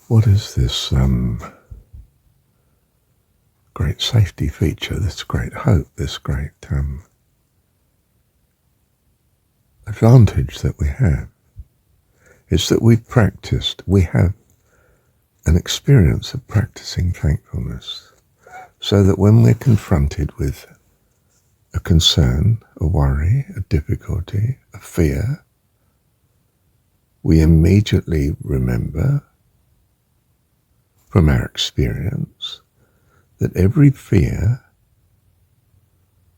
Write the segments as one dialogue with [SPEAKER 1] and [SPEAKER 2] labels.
[SPEAKER 1] What is this great safety feature, this great hope, this great advantage that we have? Is that we've practiced, we have an experience of practicing thankfulness, so that when we're confronted with a concern, a worry, a difficulty, a fear, we immediately remember from our experience that every fear,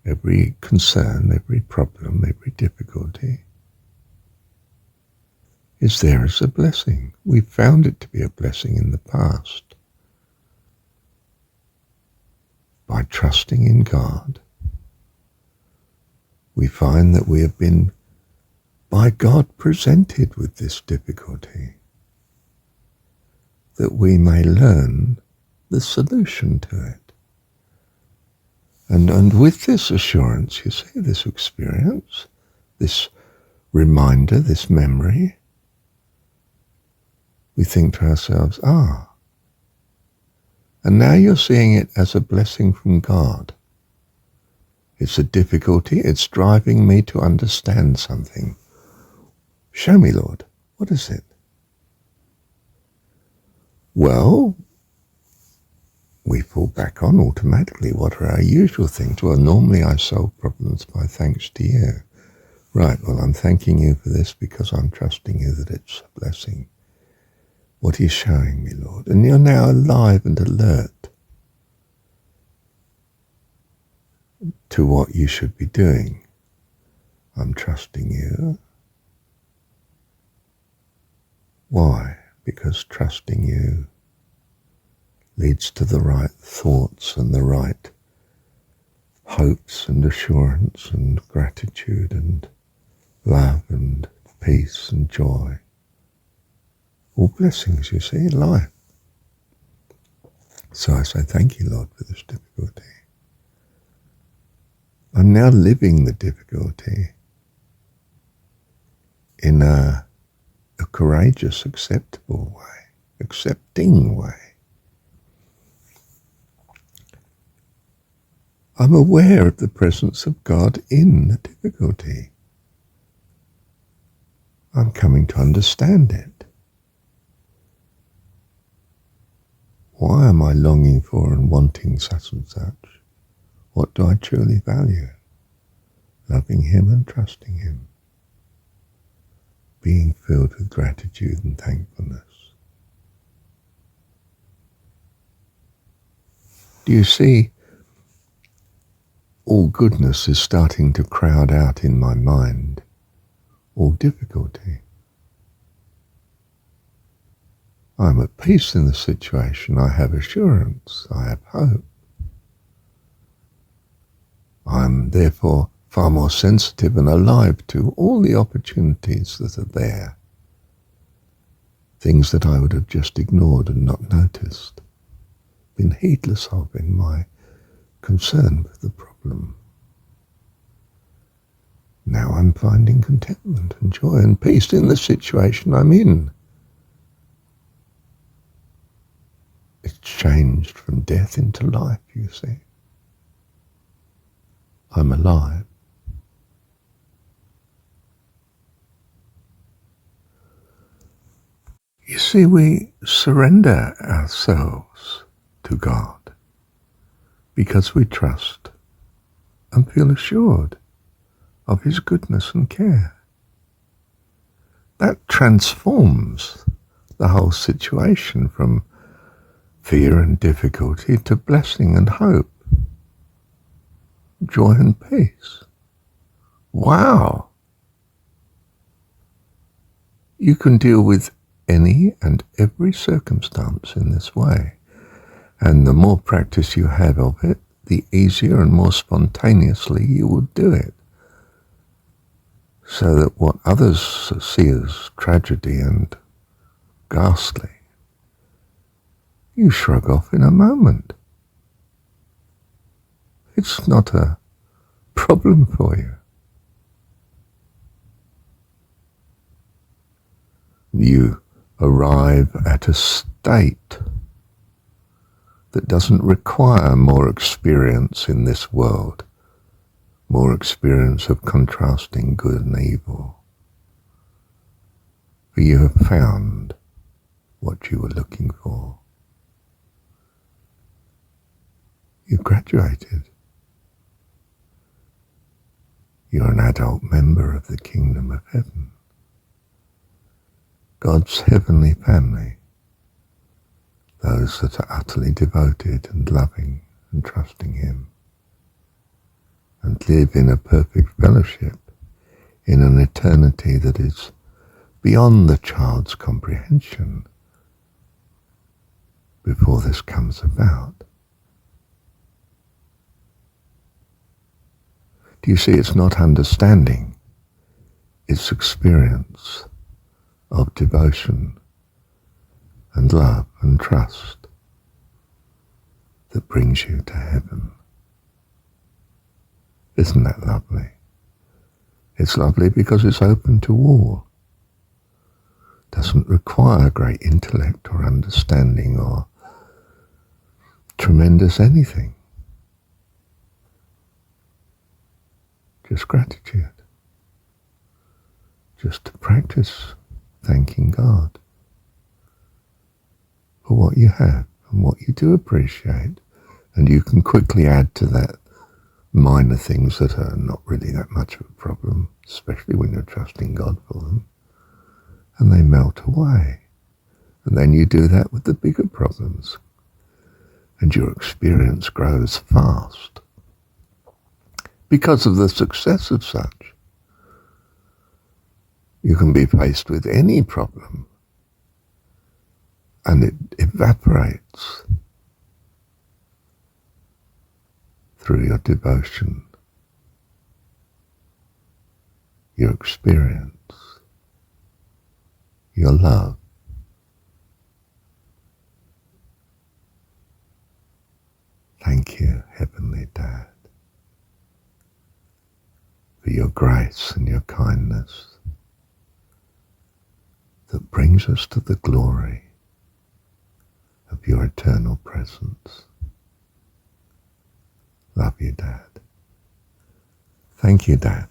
[SPEAKER 1] every concern, every problem, every difficulty is there as a blessing. We found it to be a blessing in the past. By trusting in God, we find that we have been, by God, presented with this difficulty, that we may learn the solution to it. And with this assurance, you see, this experience, this reminder, this memory, we think to ourselves, and now you're seeing it as a blessing from God. It's a difficulty, it's driving me to understand something. Show me, Lord, what is it? Well, we fall back on automatically what are our usual things. Well, normally I solve problems by thanks to you. Right, well, I'm thanking you for this because I'm trusting you that it's a blessing. What are you showing me, Lord? And you're now alive and alert to what you should be doing. I'm trusting you. Why? Because trusting you leads to the right thoughts and the right hopes and assurance and gratitude and love and peace and joy. All blessings, you see, in life. So I say, thank you, Lord, for this difficulty. I'm now living the difficulty in a courageous, acceptable way, accepting way. I'm aware of the presence of God in the difficulty. I'm coming to understand it. Why am I longing for and wanting such and such? What do I truly value? Loving him and trusting him. Being filled with gratitude and thankfulness. Do you see? All goodness is starting to crowd out in my mind all difficulty. I'm at peace in the situation. I have assurance. I have hope. I'm therefore far more sensitive and alive to all the opportunities that are there. Things that I would have just ignored and not noticed, been heedless of in my concern with the problem. Now I'm finding contentment and joy and peace in the situation I'm in. It's changed from death into life, you see. I'm alive. You see, we surrender ourselves to God because we trust and feel assured of his goodness and care. That transforms the whole situation from fear and difficulty to blessing and hope, joy and peace. Wow! You can deal with any and every circumstance in this way, and the more practice you have of it, the easier and more spontaneously you will do it, so that what others see as tragedy and ghastly, you shrug off in a moment. It's not a problem for you. You arrive at a state that doesn't require more experience in this world, more experience of contrasting good and evil. For you have found what you were looking for. You've graduated. You're an adult member of the kingdom of heaven, God's heavenly family, those that are utterly devoted and loving and trusting Him, and live in a perfect fellowship in an eternity that is beyond the child's comprehension before this comes about. Do you see, it's not understanding, it's experience of devotion and love and trust that brings you to heaven. Isn't that lovely? It's lovely because it's open to all. Doesn't require great intellect or understanding or tremendous anything. Just gratitude. Just to practice thanking God for what you have and what you do appreciate. And you can quickly add to that minor things that are not really that much of a problem, especially when you're trusting God for them. And they melt away. And then you do that with the bigger problems. And your experience grows fast because of the success of such. You can be faced with any problem and it evaporates through your devotion, your experience, your love. Thank you, Heavenly Dad, for your grace and your kindness that brings us to the glory of your eternal presence. Love you, Dad. Thank you, Dad.